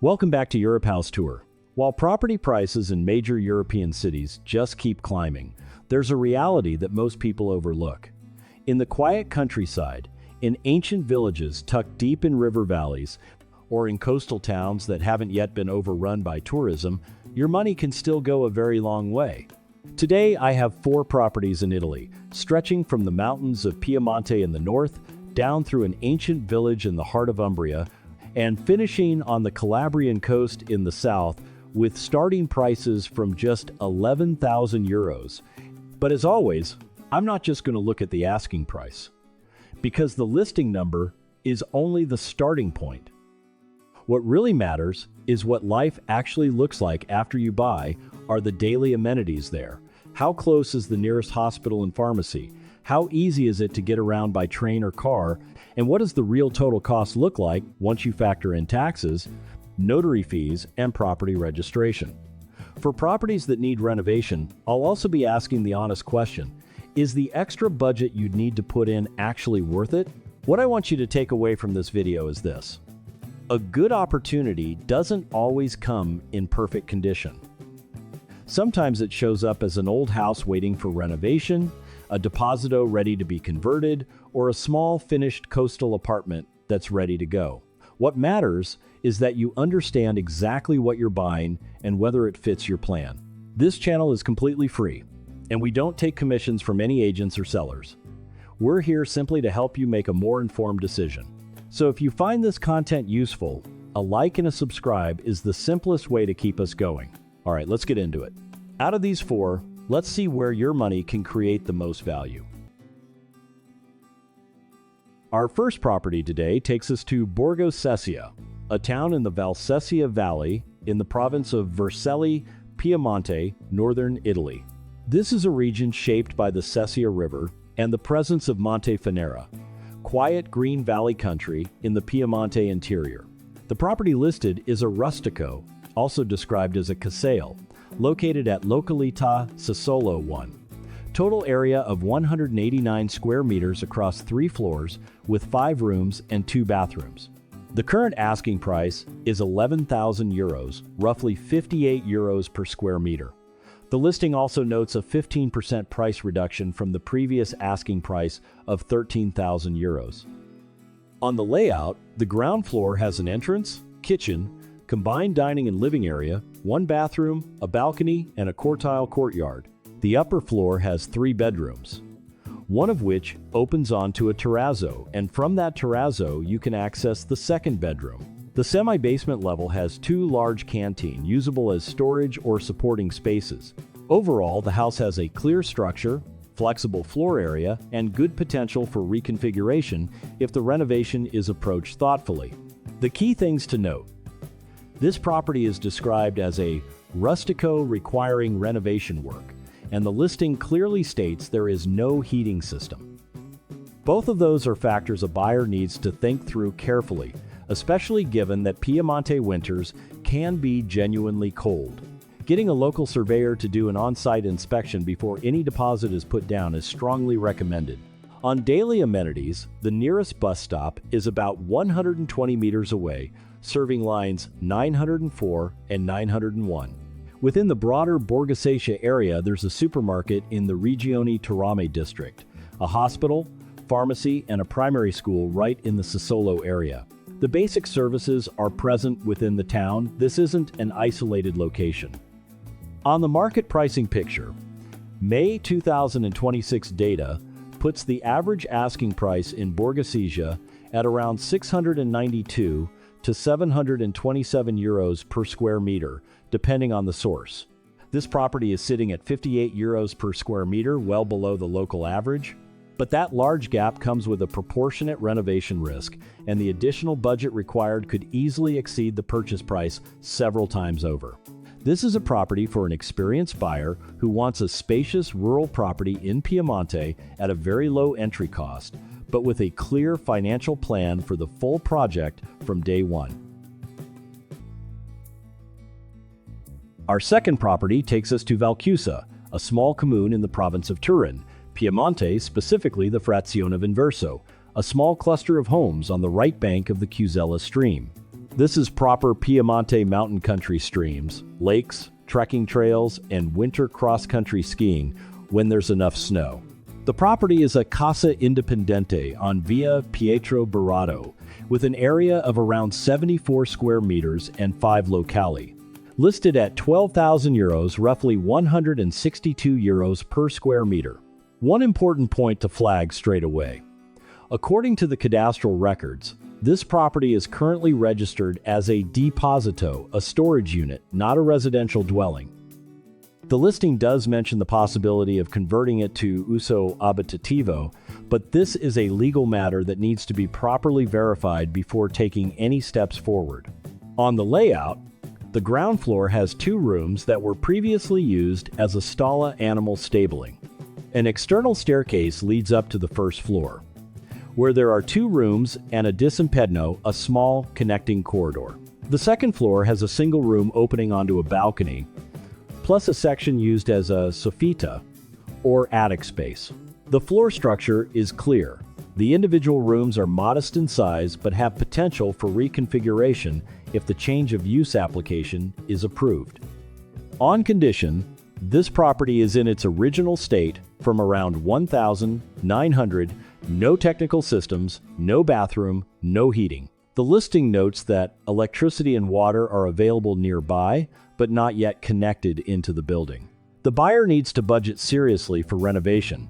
Welcome back to Europe House Tour. While property prices in major European cities just keep climbing, there's a reality that most people overlook. In the quiet countryside, in ancient villages tucked deep in river valleys, or in coastal towns that haven't yet been overrun by tourism, your money can still go a very long way. Today, I have 4 properties in Italy, stretching from the mountains of Piemonte in the north, down through an ancient village in the heart of Umbria, and finishing on the Calabrian coast in the south, with starting prices from just 11,000 euros. But as always, I'm not just going to look at the asking price, because the listing number is only the starting point. What really matters is what life actually looks like after you buy. Are the daily amenities there? How close is the nearest hospital and pharmacy? How easy is it to get around by train or car? And what does the real total cost look like once you factor in taxes, notary fees, and property registration? For properties that need renovation, I'll also be asking the honest question: is the extra budget you'd need to put in actually worth it? What I want you to take away from this video is this: a good opportunity doesn't always come in perfect condition. Sometimes it shows up as an old house waiting for renovation, a deposito ready to be converted, or a small finished coastal apartment that's ready to go. What matters is that you understand exactly what you're buying and whether it fits your plan. This channel is completely free, and we don't take commissions from any agents or sellers. We're here simply to help you make a more informed decision. So if you find this content useful, a like and a subscribe is the simplest way to keep us going. All right, let's get into it. Out of these 4, let's see where your money can create the most value. Our first property today takes us to Borgosesia, a town in the Valchiusa Valley in the province of Vercelli, Piemonte, northern Italy. This is a region shaped by the Sesia River and the presence of Monte Venera, quiet green valley country in the Piemonte interior. The property listed is a rustico, also described as a casale, located at Località Sassuolo 1. Total area of 189 square meters across 3 floors with 5 rooms and 2 bathrooms. The current asking price is 11,000 euros, roughly 58 euros per square meter. The listing also notes a 15% price reduction from the previous asking price of 13,000 euros. On the layout, the ground floor has an entrance, kitchen, combined dining and living area, 1 bathroom, a balcony, and a courtyard courtyard. The upper floor has 3 bedrooms, one of which opens onto a terrazzo, and from that terrazzo you can access the 2nd bedroom. The semi-basement level has 2 large canteens usable as storage or supporting spaces. Overall, the house has a clear structure, flexible floor area, and good potential for reconfiguration if the renovation is approached thoughtfully. The key things to note: this property is described as a rustico requiring renovation work, and the listing clearly states there is no heating system. Both of those are factors a buyer needs to think through carefully, especially given that Piemonte winters can be genuinely cold. Getting a local surveyor to do an on-site inspection before any deposit is put down is strongly recommended. On daily amenities, the nearest bus stop is about 120 meters away, serving lines 904 and 901. Within the broader Borgosesia area, there's a supermarket in the Regione Terame district, a hospital, pharmacy, and a primary school right in the Sassuolo area. The basic services are present within the town. This isn't an isolated location. On the market pricing picture, May 2026 data puts the average asking price in Borgosesia at around 692 to 727 euros per square meter, depending on the source. This property is sitting at 58 euros per square meter, well below the local average. But that large gap comes with a proportionate renovation risk, and the additional budget required could easily exceed the purchase price several times over. This is a property for an experienced buyer who wants a spacious rural property in Piemonte at a very low entry cost, but with a clear financial plan for the full project from day one. Our second property takes us to Valchiusa, a small commune in the province of Turin, Piemonte, specifically the Frazione of Inverso, a small cluster of homes on the right bank of the Chiusella stream. This is proper Piemonte mountain country streams, lakes, trekking trails, and winter cross-country skiing when there's enough snow. The property is a Casa Indipendente on Via Pietro Barato, with an area of around 74 square meters and 5 locali. Listed at €12,000, roughly €162 per square meter. One important point to flag straight away. According to the cadastral records, this property is currently registered as a deposito, a storage unit, not a residential dwelling. The listing does mention the possibility of converting it to uso abitativo, but this is a legal matter that needs to be properly verified before taking any steps forward. On the layout, the ground floor has 2 rooms that were previously used as a stalla animal stabling. An external staircase leads up to the first floor, where there are 2 rooms and a disimpedno, a small connecting corridor. The second floor has a single room opening onto a balcony, plus a section used as a sofita, or attic space. The floor structure is clear. The individual rooms are modest in size but have potential for reconfiguration if the change of use application is approved. On condition, this property is in its original state from around 1,900, no technical systems, no bathroom, no heating. The listing notes that electricity and water are available nearby, but not yet connected into the building. The buyer needs to budget seriously for renovation,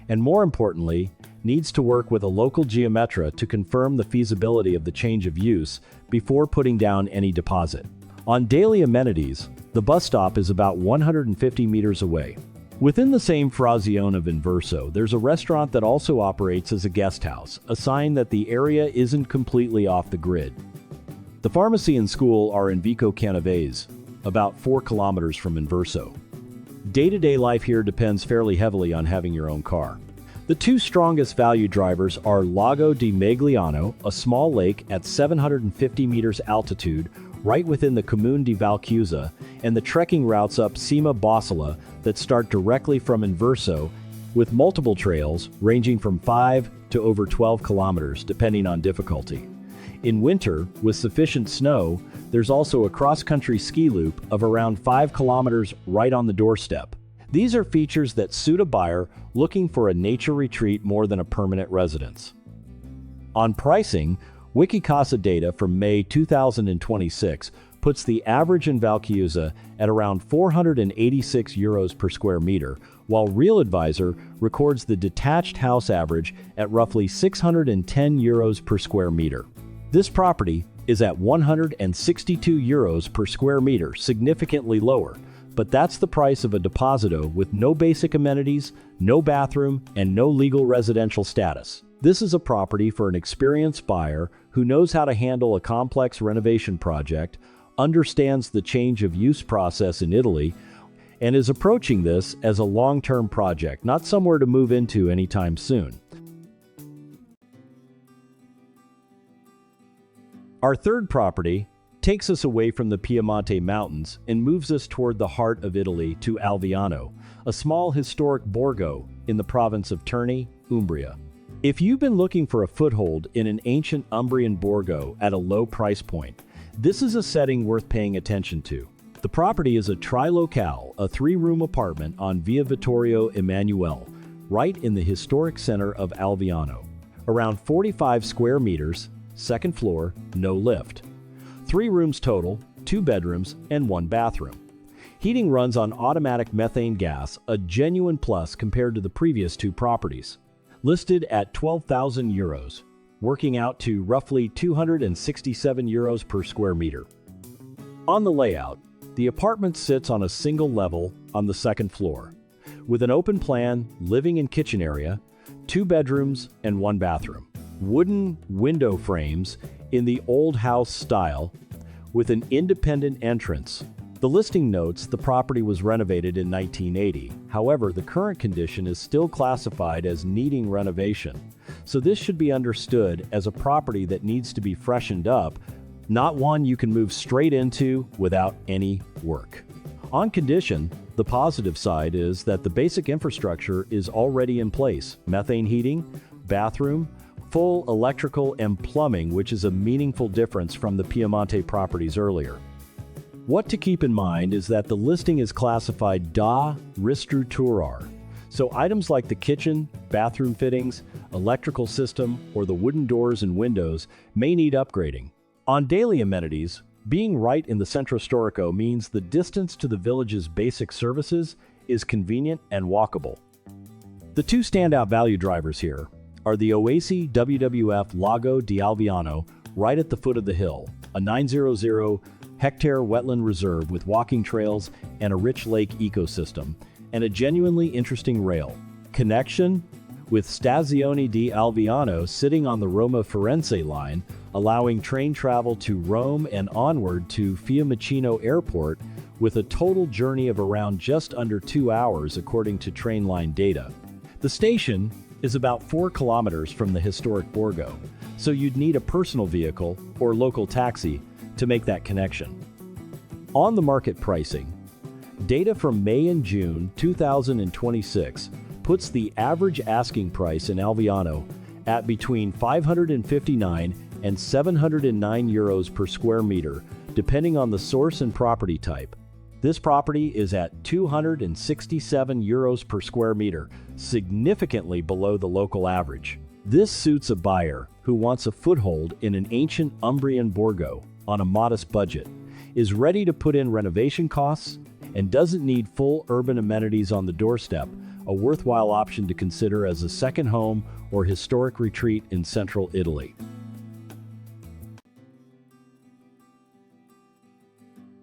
and more importantly, needs to work with a local geometra to confirm the feasibility of the change of use before putting down any deposit. On daily amenities, the bus stop is about 150 meters away. Within the same frazione of Inverso, there's a restaurant that also operates as a guest house, a sign that the area isn't completely off the grid. The pharmacy and school are in Vico Canavese, about 4 kilometers from Inverso. Day-to-day life here depends fairly heavily on having your own car. The 2 strongest value drivers are Lago di Magliano, a small lake at 750 meters altitude, right within the Comune di Valchiusa, and the trekking routes up Cima Bossola that start directly from Inverso, with multiple trails ranging from 5 to over 12 kilometers depending on difficulty. In winter, with sufficient snow, there's also a cross-country ski loop of around 5 kilometers right on the doorstep. These are features that suit a buyer looking for a nature retreat more than a permanent residence. On pricing, Wikicasa data from May 2026 puts the average in Valchiusa at around €486 per square meter, while RealAdvisor records the detached house average at roughly €610 per square meter. This property is at €162 per square meter, significantly lower, but that's the price of a deposito with no basic amenities, no bathroom, and no legal residential status. This is a property for an experienced buyer who knows how to handle a complex renovation project, understands the change of use process in Italy, and is approaching this as a long-term project, not somewhere to move into anytime soon. Our third property takes us away from the Piemonte Mountains and moves us toward the heart of Italy to Alviano, a small historic borgo in the province of Terni, Umbria. If you've been looking for a foothold in an ancient Umbrian borgo at a low price point, this is a setting worth paying attention to. The property is a trilocale, a 3-room apartment on Via Vittorio Emanuele, right in the historic center of Alviano. Around 45 square meters, second floor, no lift. 3 rooms total, 2 bedrooms, and 1 bathroom. Heating runs on automatic methane gas, a genuine plus compared to the previous 2 properties. Listed at €12,000, working out to roughly €267 per square meter. On the layout, the apartment sits on a single level on the second floor, with an open plan living and kitchen area, 2 bedrooms, and 1 bathroom. Wooden window frames in the old house style, with an independent entrance. The listing notes the property was renovated in 1980. However, the current condition is still classified as needing renovation. So this should be understood as a property that needs to be freshened up, not one you can move straight into without any work. On condition, the positive side is that the basic infrastructure is already in place: methane heating, bathroom, full electrical and plumbing, which is a meaningful difference from the Piemonte properties earlier. What to keep in mind is that the listing is classified da ristrutturar, so items like the kitchen, bathroom fittings, electrical system, or the wooden doors and windows may need upgrading. On daily amenities, being right in the Centro Storico means the distance to the village's basic services is convenient and walkable. The two standout value drivers here are the Oasi WWF Lago di Alviano, right at the foot of the hill, a 900-hectare wetland reserve with walking trails and a rich lake ecosystem, and a genuinely interesting rail connection with Stazione di Alviano sitting on the Roma-Firenze line, allowing train travel to Rome and onward to Fiumicino Airport with a total journey of around just under 2 hours according to train line data. The station is about 4 kilometers from the historic Borgo, so you'd need a personal vehicle or local taxi to make that connection. On the market pricing, data from May and June 2026 puts the average asking price in Alviano at between 559 and 709 euros per square meter, depending on the source and property type. This property is at 267 euros per square meter, significantly below the local average. This suits a buyer who wants a foothold in an ancient Umbrian Borgo on a modest budget, is ready to put in renovation costs, and doesn't need full urban amenities on the doorstep, a worthwhile option to consider as a second home or historic retreat in central Italy.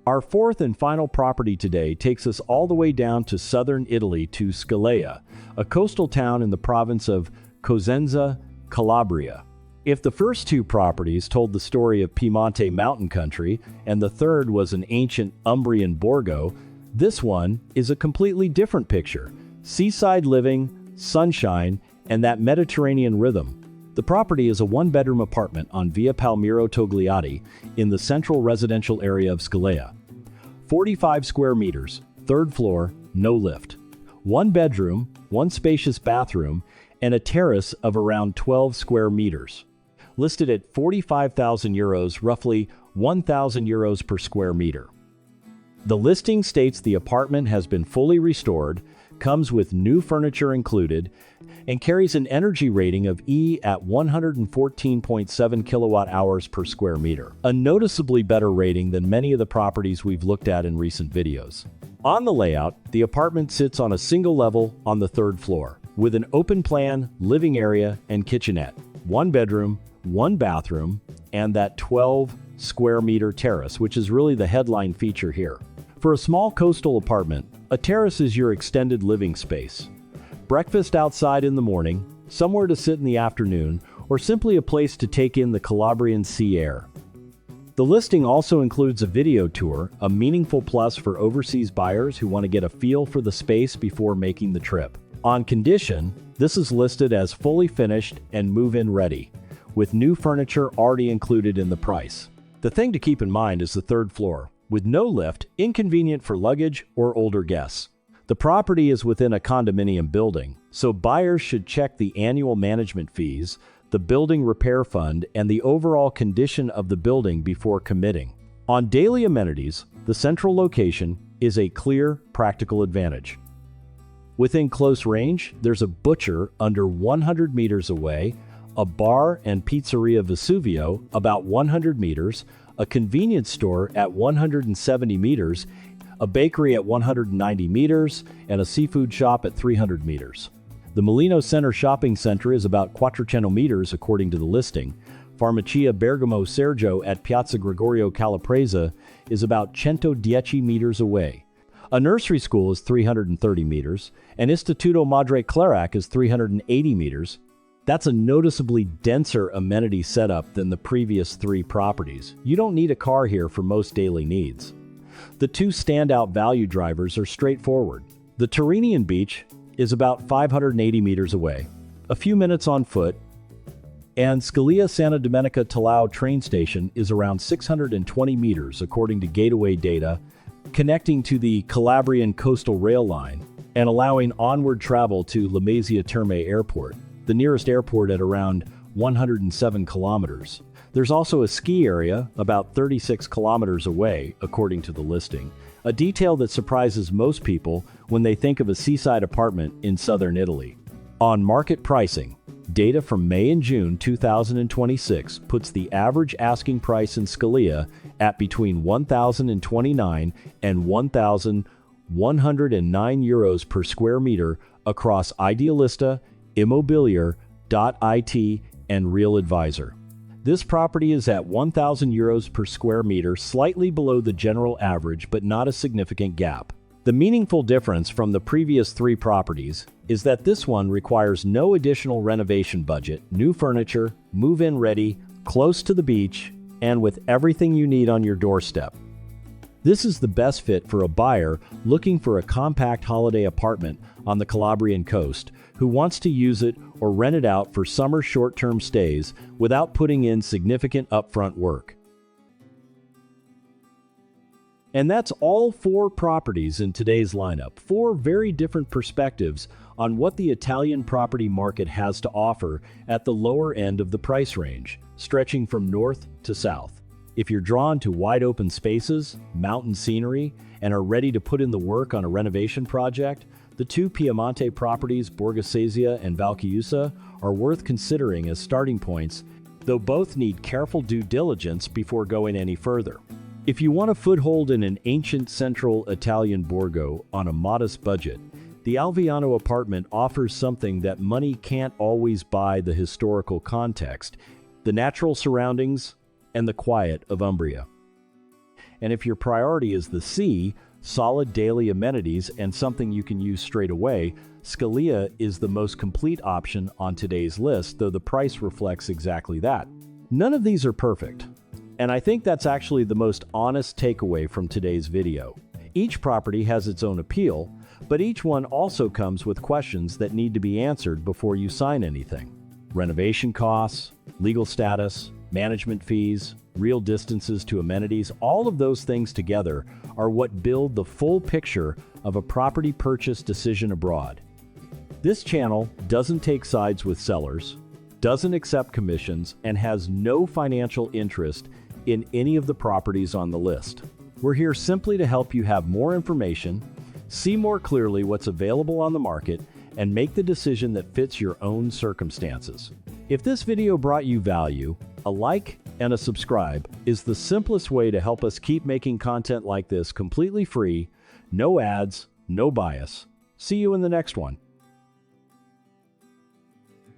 Our fourth and final property today takes us all the way down to southern Italy to Scalea, a coastal town in the province of Cosenza, Calabria. If the first two properties told the story of Piemonte mountain country and the third was an ancient Umbrian Borgo, this one is a completely different picture. Seaside living, sunshine, and that Mediterranean rhythm. The property is a one-bedroom apartment on Via Palmiro Togliatti in the central residential area of Scalea. 45 square meters, third floor, no lift. One bedroom, one spacious bathroom, and a terrace of around 12 square meters. Listed at 45,000 euros, roughly 1,000 euros per square meter. The listing states the apartment has been fully restored, comes with new furniture included, and carries an energy rating of E at 114.7 kilowatt hours per square meter, a noticeably better rating than many of the properties we've looked at in recent videos. On the layout, the apartment sits on a single level on the third floor, with an open plan living area and kitchenette, one bedroom, one bathroom, and that 12 square meter terrace, which is really the headline feature here. For a small coastal apartment, a terrace is your extended living space. Breakfast outside in the morning, somewhere to sit in the afternoon, or simply a place to take in the Calabrian sea air. The listing also includes a video tour, a meaningful plus for overseas buyers who want to get a feel for the space before making the trip. On condition, this is listed as fully finished and move-in ready, with new furniture already included in the price. The thing to keep in mind is the third floor, with no lift, inconvenient for luggage or older guests. The property is within a condominium building, so buyers should check the annual management fees, the building repair fund, and the overall condition of the building before committing. On daily amenities, the central location is a clear, practical advantage. Within close range, there's a butcher under 100 meters away, a bar and pizzeria Vesuvio about 100 meters, a convenience store at 170 meters, a bakery at 190 meters, and a seafood shop at 300 meters. The Molino Center shopping center is about 400 meters according to the listing. Farmacia Bergamo Sergio at Piazza Gregorio Calapresa is about 110 meters away. A nursery school is 330 meters, and Istituto Madre Clarac is 380 meters. That's a noticeably denser amenity setup than the previous three properties. You don't need a car here for most daily needs. The two standout value drivers are straightforward. The Tyrrhenian Beach is about 580 meters away, a few minutes on foot, and Scalea Santa Domenica Talau train station is around 620 meters according to Gateway data, connecting to the Calabrian coastal rail line and allowing onward travel to Lamezia Terme Airport, the nearest airport at around 107 kilometers. There's also a ski area about 36 kilometers away, according to the listing, a detail that surprises most people when they think of a seaside apartment in southern Italy. On market pricing, data from May and June 2026 puts the average asking price in Scalea at between 1,029 and 1,109 euros per square meter across Idealista, Immobilier.it, and Real Advisor. This property is at 1,000 euros per square meter, slightly below the general average, but not a significant gap. The meaningful difference from the previous three properties is that this one requires no additional renovation budget, new furniture, move-in ready, close to the beach, and with everything you need on your doorstep. This is the best fit for a buyer looking for a compact holiday apartment on the Calabrian coast who wants to use it or rent it out for summer short-term stays without putting in significant upfront work. And that's all four properties in today's lineup, four very different perspectives on what the Italian property market has to offer at the lower end of the price range, stretching from north to south. If you're drawn to wide open spaces, mountain scenery, and are ready to put in the work on a renovation project, the two Piemonte properties, Borgosesia and Valchiusa, are worth considering as starting points, though both need careful due diligence before going any further. If you want a foothold in an ancient central Italian Borgo on a modest budget, the Alviano apartment offers something that money can't always buy: the historical context, the natural surroundings, and the quiet of Umbria. And if your priority is the sea, solid daily amenities, and something you can use straight away, Scalea is the most complete option on today's list, though the price reflects exactly that. None of these are perfect. And I think that's actually the most honest takeaway from today's video. Each property has its own appeal, but each one also comes with questions that need to be answered before you sign anything. Renovation costs, legal status, management fees, real distances to amenities, all of those things together are what build the full picture of a property purchase decision abroad. This channel doesn't take sides with sellers, doesn't accept commissions, and has no financial interest in any of the properties on the list. We're here simply to help you have more information, see more clearly what's available on the market, and make the decision that fits your own circumstances. If this video brought you value, a like and a subscribe is the simplest way to help us keep making content like this completely free, no ads, no bias. See you in the next one.